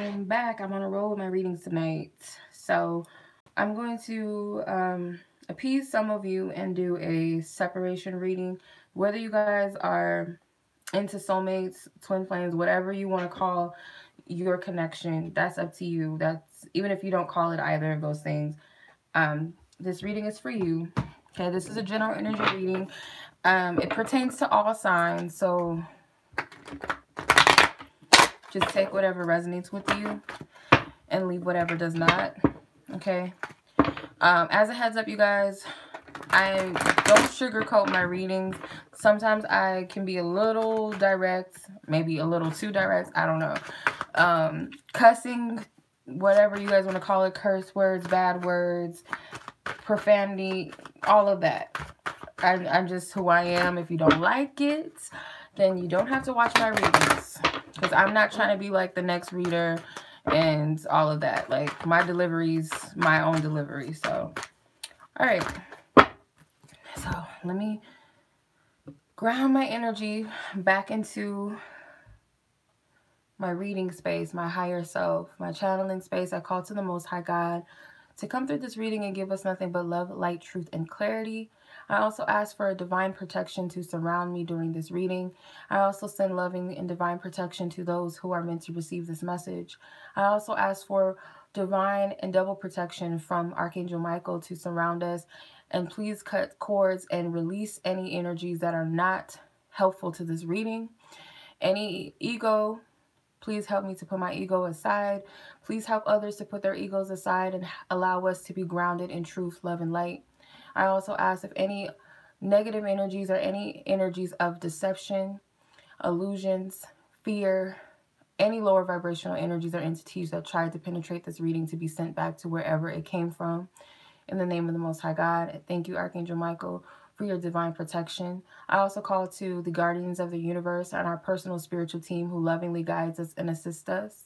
I'm back. I'm on a roll with my readings tonight. So I'm going to appease some of you and do a separation reading. Whether you guys are into soulmates, twin flames, whatever you want to call your connection, that's up to you. That's even if you don't call it either of those things. This reading is for you. Okay, this is a general energy reading. It pertains to all signs, so just take whatever resonates with you and leave whatever does not. Okay. As a heads up, you guys, I don't sugarcoat my readings. Sometimes I can be a little direct, maybe a little too direct. I don't know. Cussing, whatever you guys want to call it, curse words, bad words, profanity, all of that. I'm just who I am. If you don't like it, then you don't have to watch my readings. Because I'm not trying to be like the next reader and all of that. Like, my delivery's my own delivery. So, all right. So, let me ground my energy back into my reading space, my higher self, my channeling space. I call to the Most High God to come through this reading and give us nothing but love, light, truth, and clarity. I also ask for a divine protection to surround me during this reading. I also send loving and divine protection to those who are meant to receive this message. I also ask for divine and double protection from Archangel Michael to surround us. And please cut cords and release any energies that are not helpful to this reading. Any ego, please help me to put my ego aside. Please help others to put their egos aside and allow us to be grounded in truth, love, and light. I also ask if any negative energies or any energies of deception, illusions, fear, any lower vibrational energies or entities that tried to penetrate this reading to be sent back to wherever it came from. In the name of the Most High God, thank you, Archangel Michael, for your divine protection. I also call to the guardians of the universe and our personal spiritual team who lovingly guides us and assists us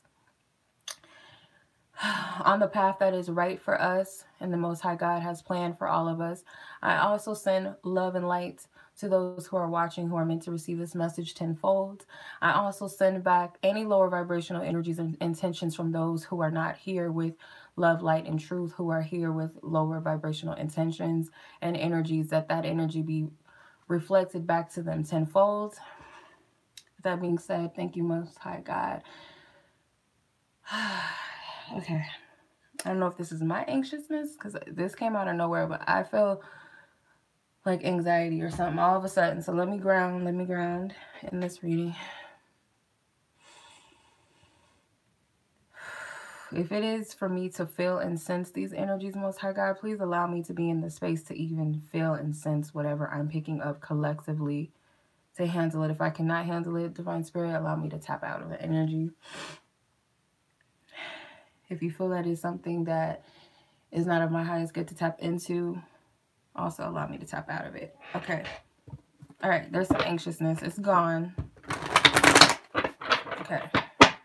on the path that is right for us and the Most High God has planned for all of us. I also send love and light to those who are watching who are meant to receive this message tenfold. I also send back any lower vibrational energies and intentions from those who are not here with love, light, and truth, who are here with lower vibrational intentions and energies, that energy be reflected back to them tenfold. With that being said, thank you, Most High God. Okay. I don't know if this is my anxiousness, because this came out of nowhere, but I feel like anxiety or something all of a sudden. So let me ground in this reading. If it is for me to feel and sense these energies, Most High God, please allow me to be in the space to even feel and sense whatever I'm picking up collectively to handle it. If I cannot handle it, Divine Spirit, allow me to tap out of the energy. If you feel that is something that is not of my highest good to tap into, also allow me to tap out of it. Okay. All right. There's some anxiousness. It's gone. Okay.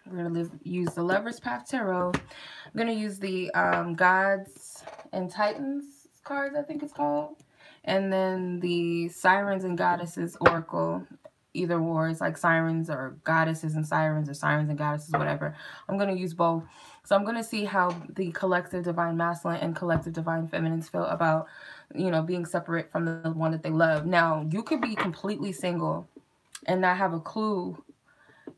We're going to use the Lover's Path Tarot. I'm going to use the Gods and Titans cards, I think it's called. And then the Sirens and Goddesses Oracle. Either or. It's like Sirens or Goddesses and Sirens, or Sirens and Goddesses, whatever. I'm going to use both. So I'm going to see how the collective Divine Masculine and collective Divine Feminines feel about, you know, being separate from the one that they love. Now, you could be completely single and not have a clue.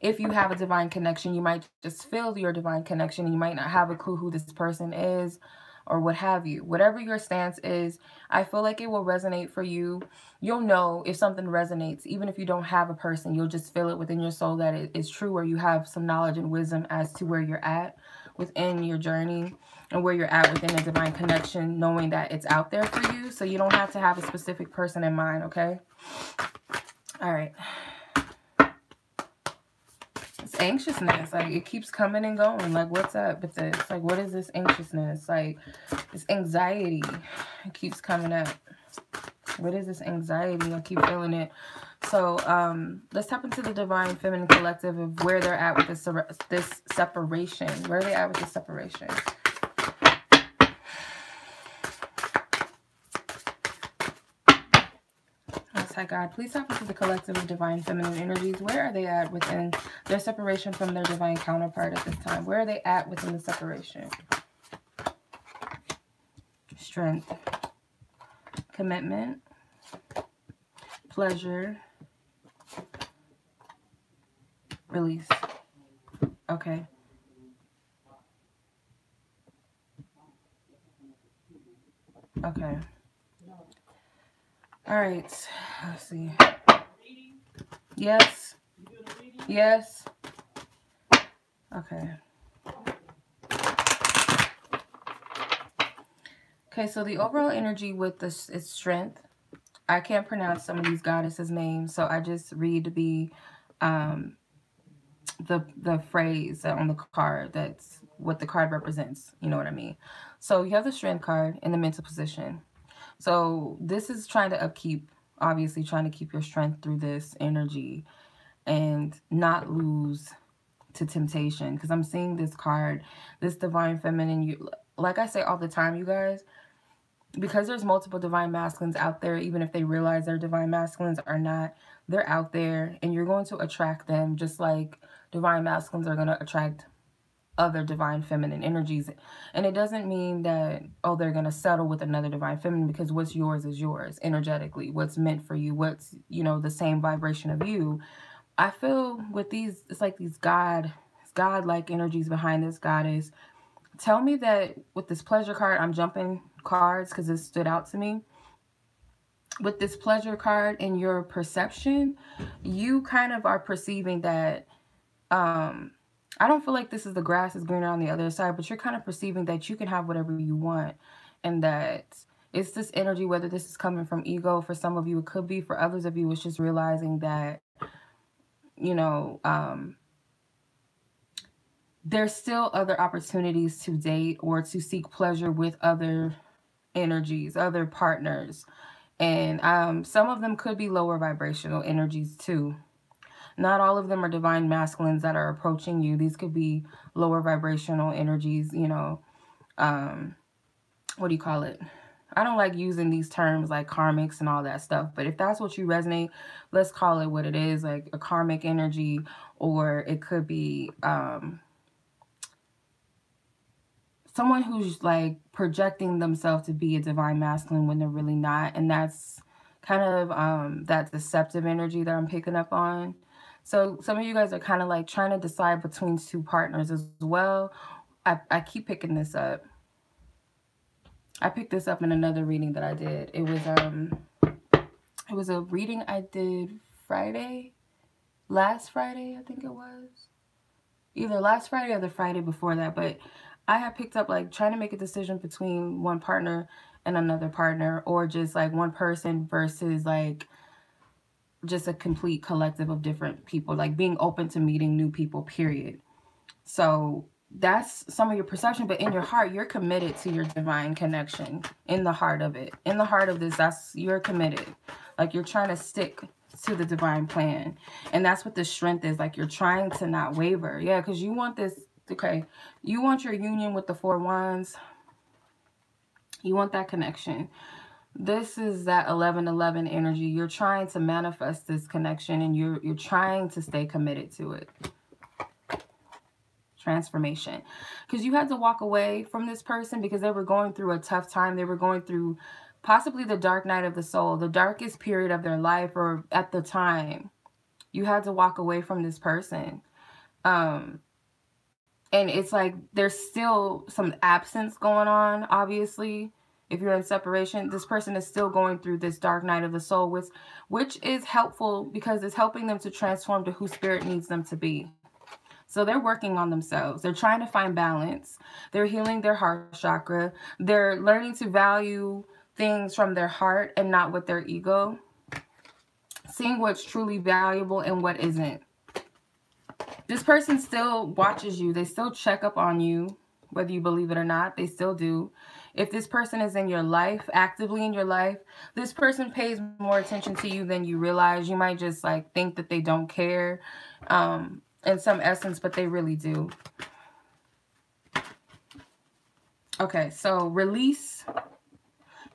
If you have a divine connection, you might just feel your divine connection. You might not have a clue who this person is or what have you. Whatever your stance is, I feel like it will resonate for you. You'll know if something resonates. Even if you don't have a person, you'll just feel it within your soul that it is true, or you have some knowledge and wisdom as to where you're at within your journey and where you're at within a divine connection, knowing that it's out there for you. So you don't have to have a specific person in mind, okay? All right. It's anxiousness. Like, it keeps coming and going. Like, what's up with this? Like, what is this anxiousness? Like, this anxiety. It keeps coming up. What is this anxiety? I keep feeling it. So, let's tap into the Divine Feminine Collective of where they're at with this separation. Where are they at with this separation? Let's Anti-God, please tap into the collective of divine feminine energies. Where are they at within their separation from their divine counterpart at this time? Where are they at within the separation? Strength, commitment, pleasure, release. Okay. Okay. All right. Let's see. Yes. Yes. Okay. Okay, so the overall energy with this is strength. I can't pronounce some of these goddesses' names, so I just read the phrase on the card. That's what the card represents. You know what I mean? So you have the strength card in the mental position. So this is trying to upkeep, obviously trying to keep your strength through this energy and not lose to temptation. Because I'm seeing this card, this divine feminine. You, like I say all the time, you guys, because there's multiple divine masculines out there, even if they realize they're divine masculines or not, they're out there and you're going to attract them just like divine masculines are going to attract other divine feminine energies. And it doesn't mean that, oh, they're going to settle with another divine feminine, because what's yours is yours energetically. What's meant for you, what's, you know, the same vibration of you. I feel with these, it's like these God-like energies behind this goddess. Tell me that with this pleasure card, I'm jumping cards because it stood out to me. With this pleasure card in your perception, you kind of are perceiving that, I don't feel like this is the grass is greener on the other side, but you're kind of perceiving that you can have whatever you want. And that it's this energy, whether this is coming from ego, for some of you it could be, for others of you it's just realizing that, you know, there's still other opportunities to date or to seek pleasure with other energies, other partners. And some of them could be lower vibrational energies too. Not all of them are divine masculines that are approaching you. These could be lower vibrational energies, you know. What do you call it? I don't like using these terms like karmics and all that stuff. But if that's what you resonate, let's call it what it is, like a karmic energy. Or it could be someone who's like projecting themselves to be a divine masculine when they're really not. And that's kind of that deceptive energy that I'm picking up on. So some of you guys are kind of like trying to decide between two partners as well. I keep picking this up. I picked this up in another reading that I did. It was a reading I did last Friday, I think it was. Either last Friday or the Friday before that. But I have picked up like trying to make a decision between one partner and another partner, or just like one person versus like just a complete collective of different people, like being open to meeting new people, period. So that's some of your perception, but in your heart, you're committed to your divine connection. In the heart of it, in the heart of this, you're committed. Like you're trying to stick to the divine plan. And that's what the strength is. Like you're trying to not waver. Yeah, because you want this, okay, you want your union with the Four Wands. You want that connection. This is that 11-11 energy. You're trying to manifest this connection, and you're trying to stay committed to it. Transformation. Because you had to walk away from this person because they were going through a tough time. They were going through possibly the dark night of the soul, the darkest period of their life, or at the time. You had to walk away from this person. And it's like there's still some absence going on, obviously. If you're in separation, this person is still going through this dark night of the soul, which is helpful because it's helping them to transform to who spirit needs them to be. So they're working on themselves. They're trying to find balance. They're healing their heart chakra. They're learning to value things from their heart and not with their ego. Seeing what's truly valuable and what isn't. This person still watches you. They still check up on you, whether you believe it or not. They still do. If this person is in your life, actively in your life, this person pays more attention to you than you realize. You might just like think that they don't care in some essence, but they really do. Okay, so release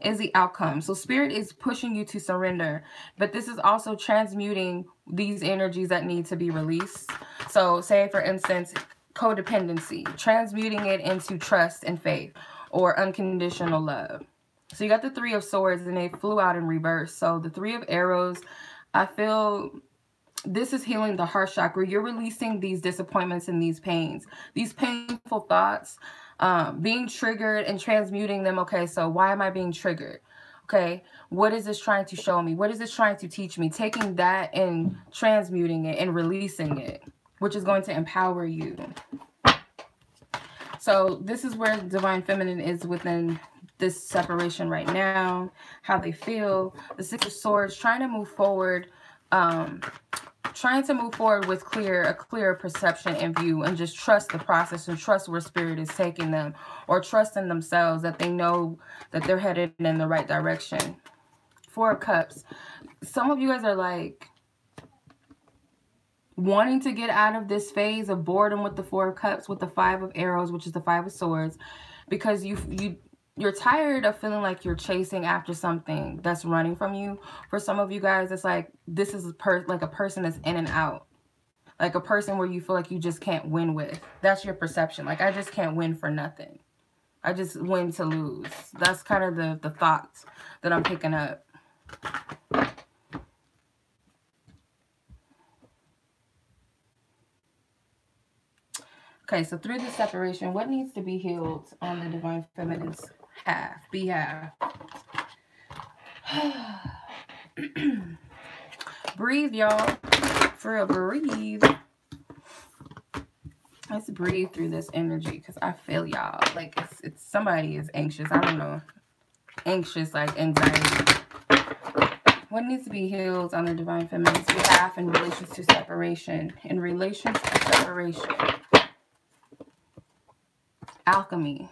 is the outcome. So Spirit is pushing you to surrender, but this is also transmuting these energies that need to be released. So say, for instance, codependency, transmuting it into trust and faith, or unconditional love. So you got the Three of Swords, and they flew out in reverse. So the Three of Arrows, I feel this is healing the heart chakra. You're releasing these disappointments and these pains, these painful thoughts, being triggered and transmuting them. Okay, so why am I being triggered? Okay, what is this trying to show me? What is this trying to teach me? Taking that and transmuting it and releasing it, which is going to empower you. So this is where Divine Feminine is within this separation right now, how they feel. The Six of Swords, trying to move forward, with a clearer perception and view, and just trust the process and trust where Spirit is taking them, or trust in themselves that they know that they're headed in the right direction. Four of Cups. Some of you guys are like wanting to get out of this phase of boredom with the Four of Cups, with the Five of Arrows, which is the Five of Swords, because you're tired of feeling like you're chasing after something that's running from you. For some of you guys, it's like this is like a person that's in and out. Like a person where you feel like you just can't win with. That's your perception. Like, I just can't win for nothing. I just win to lose. That's kind of the thoughts that I'm picking up. Okay, so through the separation, what needs to be healed on the Divine Feminine's behalf? Breathe, y'all. For real, breathe. Let's breathe through this energy, because I feel y'all. Like, it's somebody is anxious. I don't know. Anxious, like anxiety. What needs to be healed on the Divine Feminine's behalf in relation to separation? In relation to separation. Alchemy.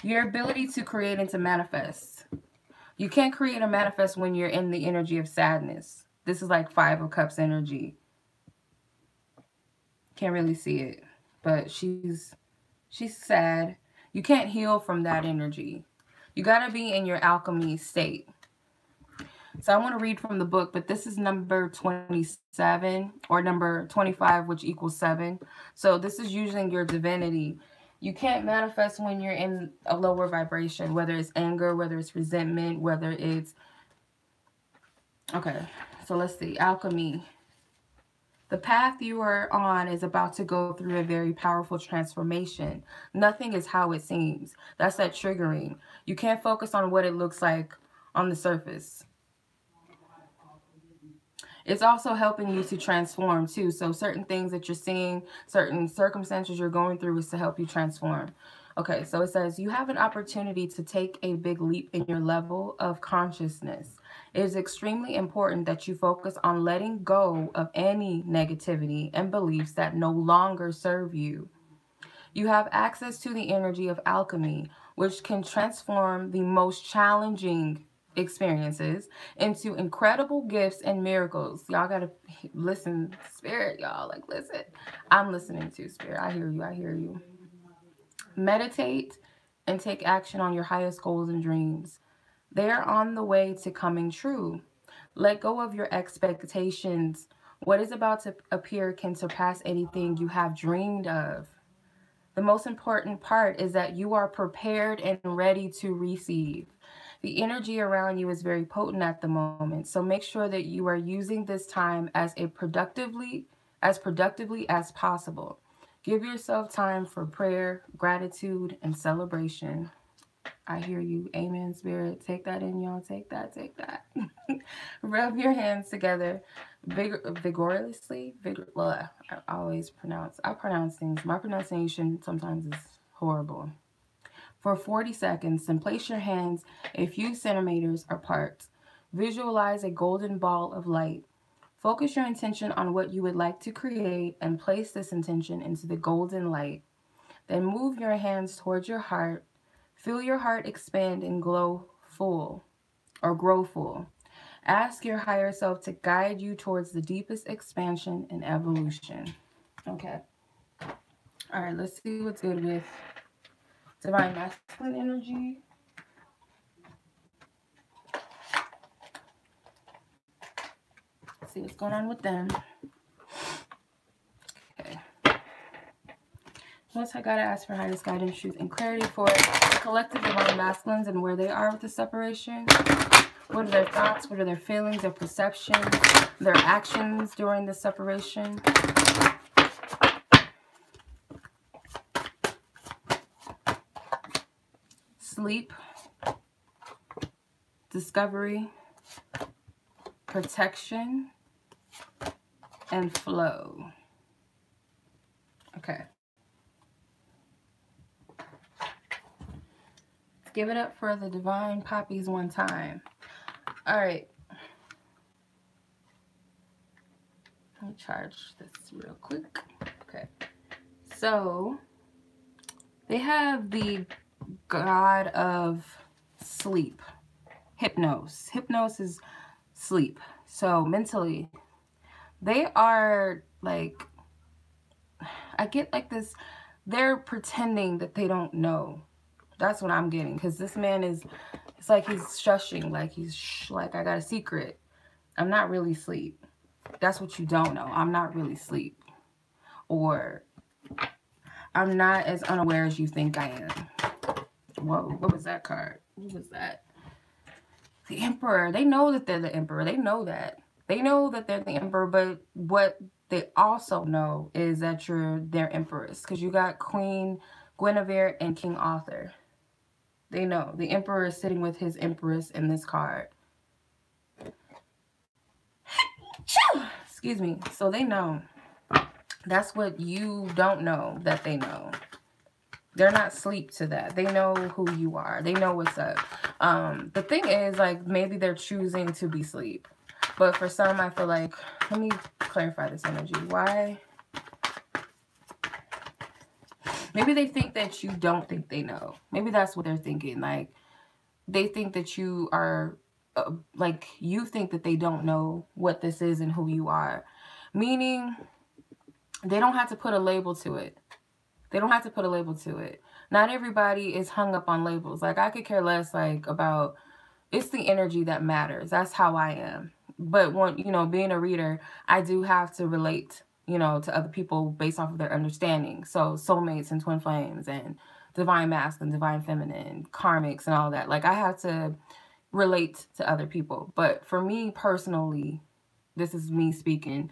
Your ability to create and to manifest. You can't create or manifest when you're in the energy of sadness. This is like Five of Cups energy. Can't really see it, but she's sad. You can't heal from that energy. You got to be in your alchemy state. So I want to read from the book, but this is number 27 or number 25, which equals 7. So this is using your divinity. You can't manifest when you're in a lower vibration, whether it's anger, whether it's resentment, whether it's... Okay, so let's see. Alchemy. The path you are on is about to go through a very powerful transformation. Nothing is how it seems. That's that triggering. You can't focus on what it looks like on the surface. It's also helping you to transform too. So certain things that you're seeing, certain circumstances you're going through is to help you transform. Okay, so it says you have an opportunity to take a big leap in your level of consciousness. It is extremely important that you focus on letting go of any negativity and beliefs that no longer serve you. You have access to the energy of alchemy, which can transform the most challenging experiences into incredible gifts and miracles. Y'all gotta listen, Spirit, y'all. Like, listen. I'm listening to Spirit. I hear you. I hear you. Meditate and take action on your highest goals and dreams. They are on the way to coming true. Let go of your expectations. What is about to appear can surpass anything you have dreamed of. The most important part is that you are prepared and ready to receive. The energy around you is very potent at the moment, so make sure that you are using this time as productively as possible. Give yourself time for prayer, gratitude, and celebration. I hear you. Amen, Spirit. Take that in, y'all. Take that. Take that. Rub your hands together vigorously. Well, I pronounce things. My pronunciation sometimes is horrible. For 40 seconds, and place your hands a few centimeters apart. Visualize a golden ball of light. Focus your intention on what you would like to create and place this intention into the golden light. Then move your hands towards your heart. Feel your heart expand and grow full. Ask your higher self to guide you towards the deepest expansion and evolution. Okay. All right, let's see what's good with Divine Masculine energy. see what's going on with them. Okay. Once I gotta ask for highest guidance, truth, and clarity for the collective divine masculines and where they are with the separation. What are their thoughts? What are their feelings, their perceptions, their actions during the separation? Sleep, discovery, protection, and flow. Okay. Give it up for the divine poppies one time. All right. Let me charge this real quick. Okay. So they have the god of sleep, Hypnos. Hypnos is sleep. So mentally, they are like, I get like this, they're pretending that they don't know. That's what I'm getting, because this man is, it's like he's shushing, like he's like, I got a secret. I'm not really asleep. That's what you don't know. I'm not really asleep. Or I'm not as unaware as you think I am. Whoa, what was that card? What was that? The Emperor. They know that they're the Emperor. They know that. They know that they're the Emperor, but what they also know is that you're their Empress, because you got Queen Guinevere and King Arthur. They know. The Emperor is sitting with his Empress in this card. Excuse me. So they know. That's what you don't know that they know. They're not asleep to that. They know who you are. They know what's up. The thing is, like, maybe they're choosing to be asleep. But for some, I feel like, let me clarify this energy. Why? Maybe they think that you don't think they know. Maybe that's what they're thinking. Like, they think that you are, like, you think that they don't know what this is and who you are. Meaning, they don't have to put a label to it. They don't have to put a label to it. Not everybody is hung up on labels. Like, I could care less, like, about, it's the energy that matters. That's how I am. But, when, you know, being a reader, I do have to relate, you know, to other people based off of their understanding. So, soulmates and twin flames and divine masculine, divine feminine, karmics and all that. Like, I have to relate to other people. But for me personally, this is me speaking,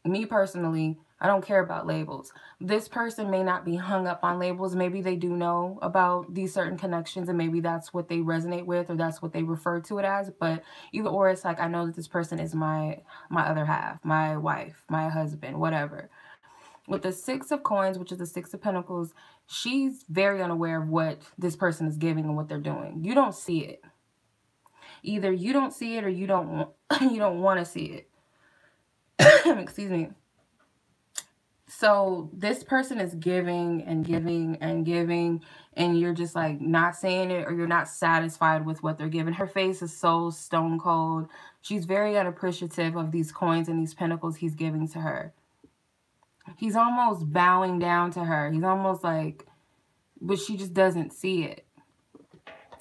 me personally, I don't care about labels. This person may not be hung up on labels. Maybe they do know about these certain connections and maybe that's what they resonate with or that's what they refer to it as. But either or, it's like, I know that this person is my other half, my wife, my husband, whatever. With the Six of Coins, which is the Six of Pentacles, she's very unaware of what this person is giving and what they're doing. You don't see it. Either you don't see it or you don't want to see it. Excuse me. So this person is giving and giving and giving, and you're just like not saying it, or you're not satisfied with what they're giving. Her face is so stone cold. She's very unappreciative of these coins and these pentacles he's giving to her. He's almost bowing down to her. He's almost like, but she just doesn't see it.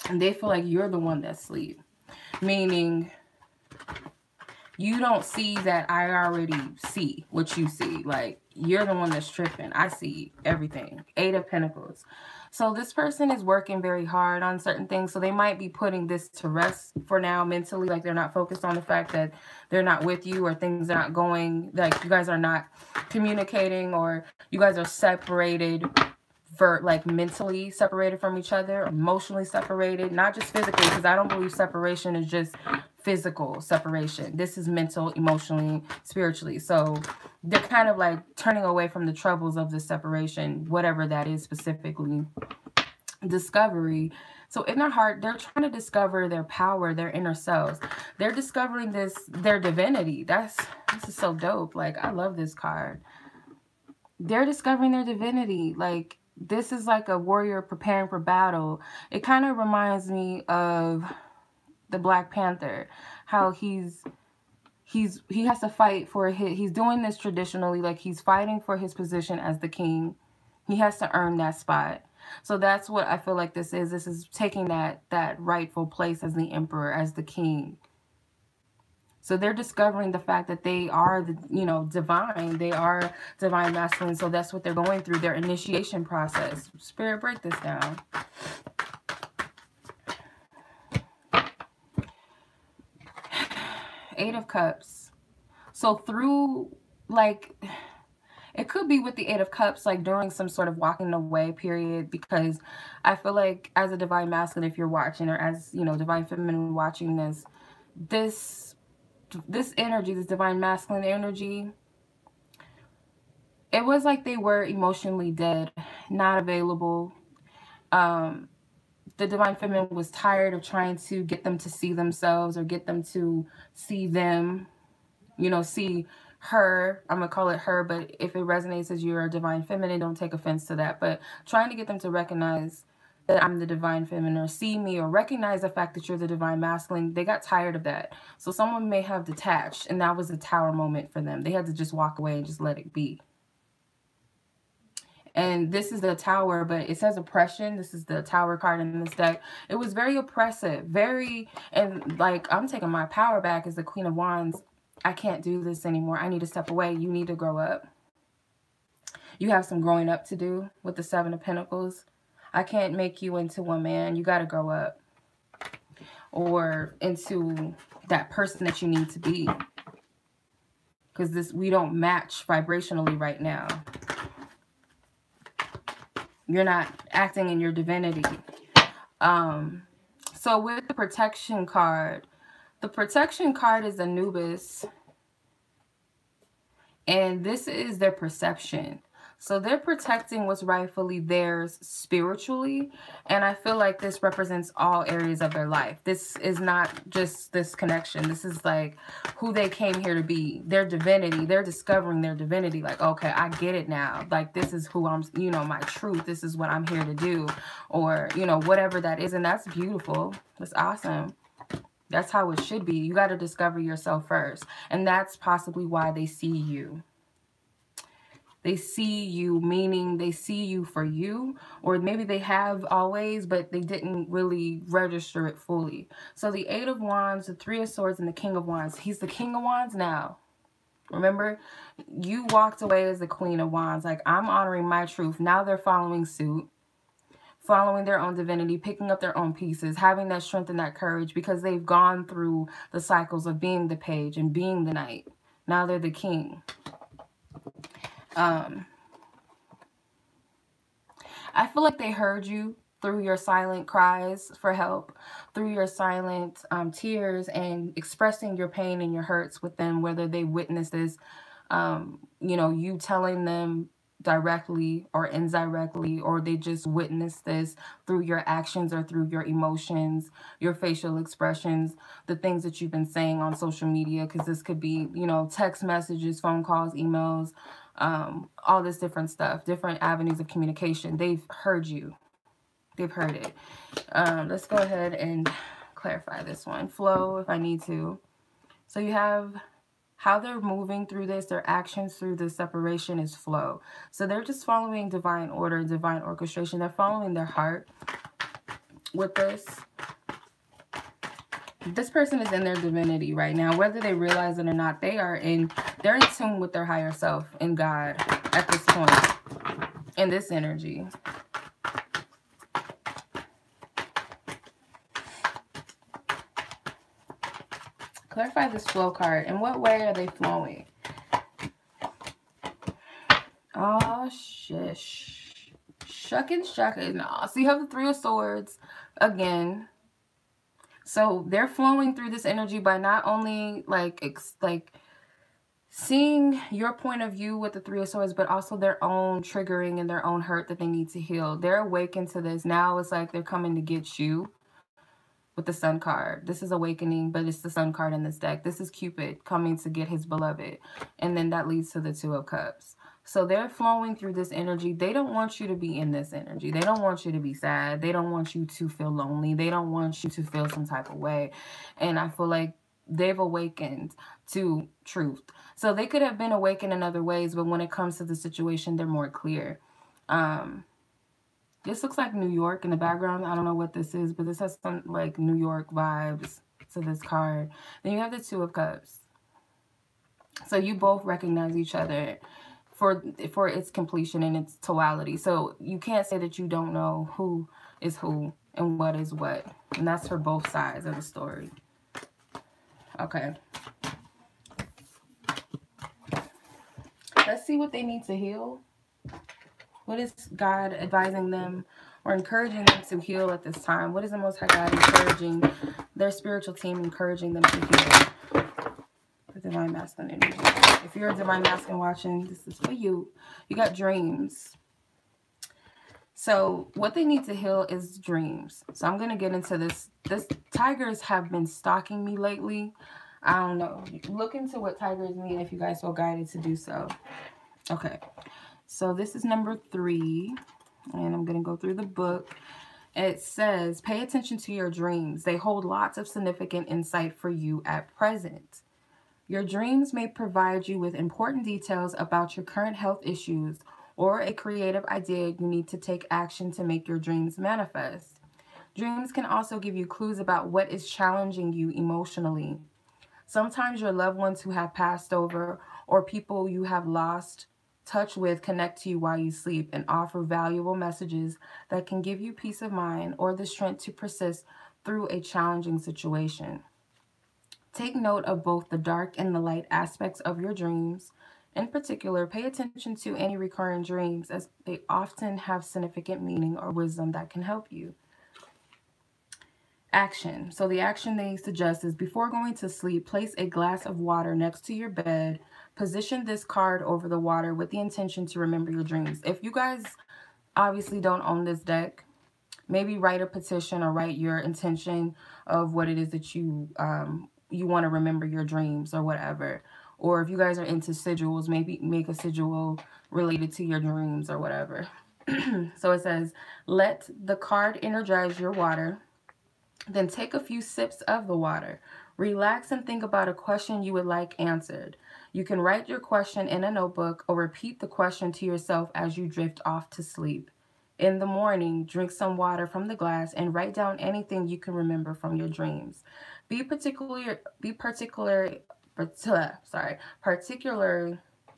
And they feel like you're the one that's asleep. Meaning, you don't see that I already see what you see. Like, you're the one that's tripping. I see everything. Eight of Pentacles. So this person is working very hard on certain things. So they might be putting this to rest for now mentally. Like, they're not focused on the fact that they're not with you, or things are not going, like you guys are not communicating, or you guys are separated, for like mentally separated from each other, emotionally separated, not just physically, because I don't believe separation is just physical separation. This is mental, emotionally, spiritually. So they're kind of like turning away from the troubles of the separation, whatever that is specifically. Discovery. So in their heart, they're trying to discover their power, their inner selves. They're discovering their divinity. This is so dope. Like, I love this card. They're discovering their divinity. Like, this is like a warrior preparing for battle. It kind of reminds me of the Black Panther, how he has to fight for he's doing this traditionally, like he's fighting for his position as the king. He has to earn that spot. So that's what I feel like this is. This is taking that rightful place as the emperor, as the king. So they're discovering the fact that they are, divine. They are divine masculine. So that's what they're going through, their initiation process. Spirit, break this down. Eight of Cups. So through, like, it could be with the Eight of Cups, like during some sort of walking away period, because I feel like as a divine masculine, if you're watching, or as, divine feminine watching this energy, this divine masculine energy, it was like they were emotionally dead, not available. The divine feminine was tired of trying to get them to see themselves, or get them to see them, see her. I'm going to call it her, but if it resonates as you're a divine feminine, don't take offense to that. But trying to get them to recognize that I'm the divine feminine, or see me, or recognize the fact that you're the divine masculine, they got tired of that. So someone may have detached, and that was a tower moment for them. They had to just walk away and just let it be. And this is the Tower, but it says oppression. This is the Tower card in this deck. It was very oppressive, and like, I'm taking my power back as the Queen of Wands. I can't do this anymore. I need to step away. You need to grow up. You have some growing up to do with the Seven of Pentacles. I can't make you into one man. You got to grow up, or into that person that you need to be, because we don't match vibrationally right now. You're not acting in your divinity. So with the protection card, the protection card is Anubis. And this is their perception. So they're protecting what's rightfully theirs spiritually. And I feel like this represents all areas of their life. This is not just this connection. This is like who they came here to be. Their divinity. They're discovering their divinity. Like, okay, I get it now. Like, this is who I'm, my truth. This is what I'm here to do. Or, whatever that is. And that's beautiful. That's awesome. That's how it should be. You got to discover yourself first. And that's possibly why they see you. They see you, meaning they see you for you, or maybe they have always, but they didn't really register it fully. So the Eight of Wands, the Three of Swords, and the King of Wands. He's the King of Wands now. Remember, you walked away as the Queen of Wands. Like, I'm honoring my truth. Now they're following suit, following their own divinity, picking up their own pieces, having that strength and that courage, because they've gone through the cycles of being the page and being the knight. Now they're the king. I feel like they heard you through your silent cries for help, through your silent tears, and expressing your pain and your hurts with them, whether they witness this, you telling them directly or indirectly, or they just witness this through your actions or through your emotions, your facial expressions, the things that you've been saying on social media, because this could be, text messages, phone calls, emails, all this different stuff, different avenues of communication. They've heard you. They've heard it. Let's go ahead and clarify this one. Flow, if I need to. So you have how they're moving through this, their actions through this separation is flow. So they're just following divine order, divine orchestration. They're following their heart with this. This person is in their divinity right now, whether they realize it or not. They're in tune with their higher self and God at this point in this energy. Clarify this flow card. In what way are they flowing? Oh, shish. Shuckin'. No. So you have the Three of Swords again. So they're flowing through this energy by not only like seeing your point of view with the Three of Swords, but also their own triggering and their own hurt that they need to heal. They're awakened to this. Now it's like they're coming to get you with the Sun card. This is awakening, but it's the Sun card in this deck. This is Cupid coming to get his beloved. And then that leads to the Two of Cups. So they're flowing through this energy. They don't want you to be in this energy. They don't want you to be sad. They don't want you to feel lonely. They don't want you to feel some type of way. And I feel like they've awakened to truth. So they could have been awakened in other ways, but when it comes to the situation, they're more clear. This looks like New York in the background. I don't know what this is, but this has some like New York vibes. to this card. Then you have the Two of Cups. So you both recognize each other for its completion and its totality. So you can't say that you don't know who is who and what is what. And that's for both sides of the story. Okay. Let's see what they need to heal. What is God advising them or encouraging them to heal at this time? What is the Most High God encouraging their spiritual team, encouraging them to heal? The Divine Masculine energy. If you're a Divine Masculine watching, this is for you. You got dreams. So what they need to heal is dreams. So I'm going to get into this. Tigers have been stalking me lately. I don't know. Look into what tigers mean if you guys feel guided to do so. Okay. So this is number 3. And I'm going to go through the book. It says, pay attention to your dreams. They hold lots of significant insight for you at present. Your dreams may provide you with important details about your current health issues or a creative idea you need to take action to make your dreams manifest. Dreams can also give you clues about what is challenging you emotionally. Sometimes your loved ones who have passed over or people you have lost touch with connect to you while you sleep and offer valuable messages that can give you peace of mind or the strength to persist through a challenging situation. Take note of both the dark and the light aspects of your dreams. In particular, pay attention to any recurring dreams as they often have significant meaning or wisdom that can help you. Action. So the action they suggest is before going to sleep, place a glass of water next to your bed. Position this card over the water with the intention to remember your dreams. If you guys obviously don't own this deck, maybe write a petition or write your intention of what it is that you want to remember your dreams or whatever. Or if you guys are into sigils, maybe make a sigil related to your dreams or whatever. So it says, let the card energize your water. Then take a few sips of the water. Relax and think about a question you would like answered. You can write your question in a notebook or repeat the question to yourself as you drift off to sleep. In the morning, drink some water from the glass and write down anything you can remember from your dreams.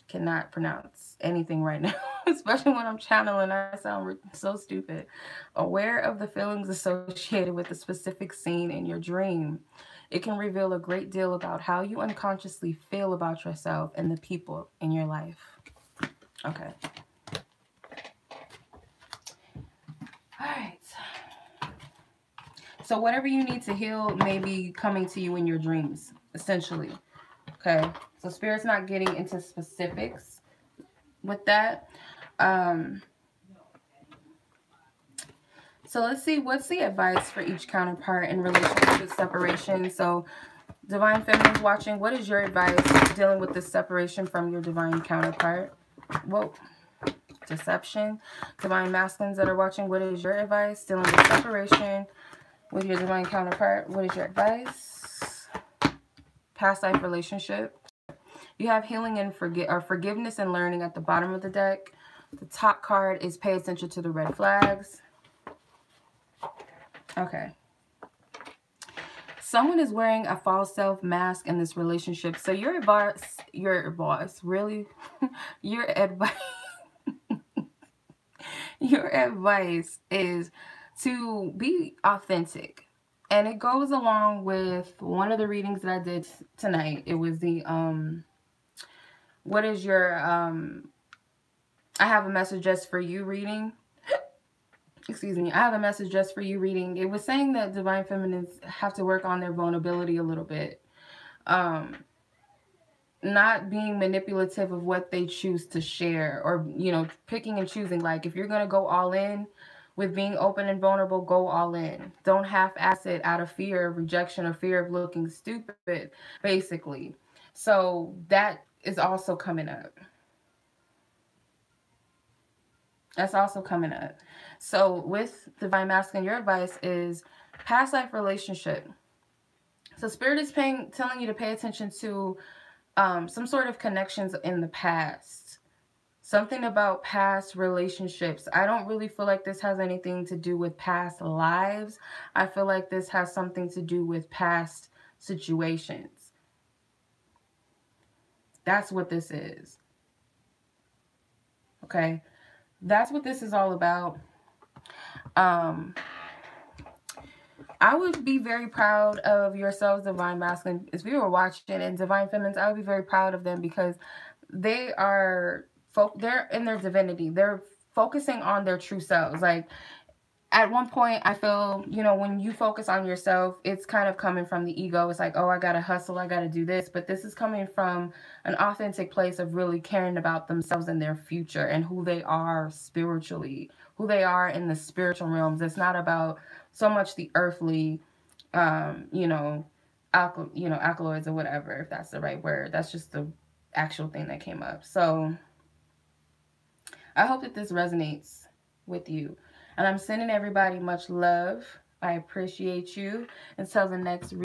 Cannot pronounce anything right now, especially when I'm channeling. I sound so stupid. Aware of the feelings associated with the specific scene in your dream. It can reveal a great deal about how you unconsciously feel about yourself and the people in your life. Okay. All right. So whatever you need to heal may be coming to you in your dreams, essentially. Okay. So Spirit's not getting into specifics with that. So let's see, what's the advice for each counterpart in relation to separation? So Divine Feminine's watching, what is your advice dealing with this separation from your Divine counterpart? Whoa. Deception. Divine Masculines that are watching, what is your advice dealing with separation with your Divine counterpart? What is your advice? Past life relationship. You have healing and forgiveness and learning at the bottom of the deck. The top card is pay attention to the red flags. Okay. Someone is wearing a false self mask in this relationship. So your advice, really? Your advice is to be authentic. And it goes along with one of the readings that I did tonight. It was the what is your I have a message just for you reading. Excuse me, I have a message just for you reading. It was saying that Divine Feminines have to work on their vulnerability a little bit. Not being manipulative of what they choose to share, or, you know, picking and choosing. Like, if you're going to go all in with being open and vulnerable, go all in. Don't half-ass it out of fear of rejection or fear of looking stupid, basically. So that is also coming up. That's also coming up. So with Divine Masculine, your advice is past life relationship. So Spirit is telling you to pay attention to some sort of connections in the past. Something about past relationships. I don't really feel like this has anything to do with past lives. I feel like this has something to do with past situations. That's what this is. Okay? That's what this is all about. I would be very proud of yourselves, Divine Masculine. If you were watching, and Divine Feminines, I would be very proud of them, because they are they're in their divinity. They're focusing on their true selves. Like, at one point, I feel, you know, when you focus on yourself, it's kind of coming from the ego. It's like, oh, I gotta hustle, I gotta do this. But this is coming from an authentic place of really caring about themselves and their future and who they are spiritually, who they are in the spiritual realms. It's not about so much the earthly, you know, alkaloids or whatever, if that's the right word. That's just the actual thing that came up. So I hope that this resonates with you. And I'm sending everybody much love. I appreciate you. Until the next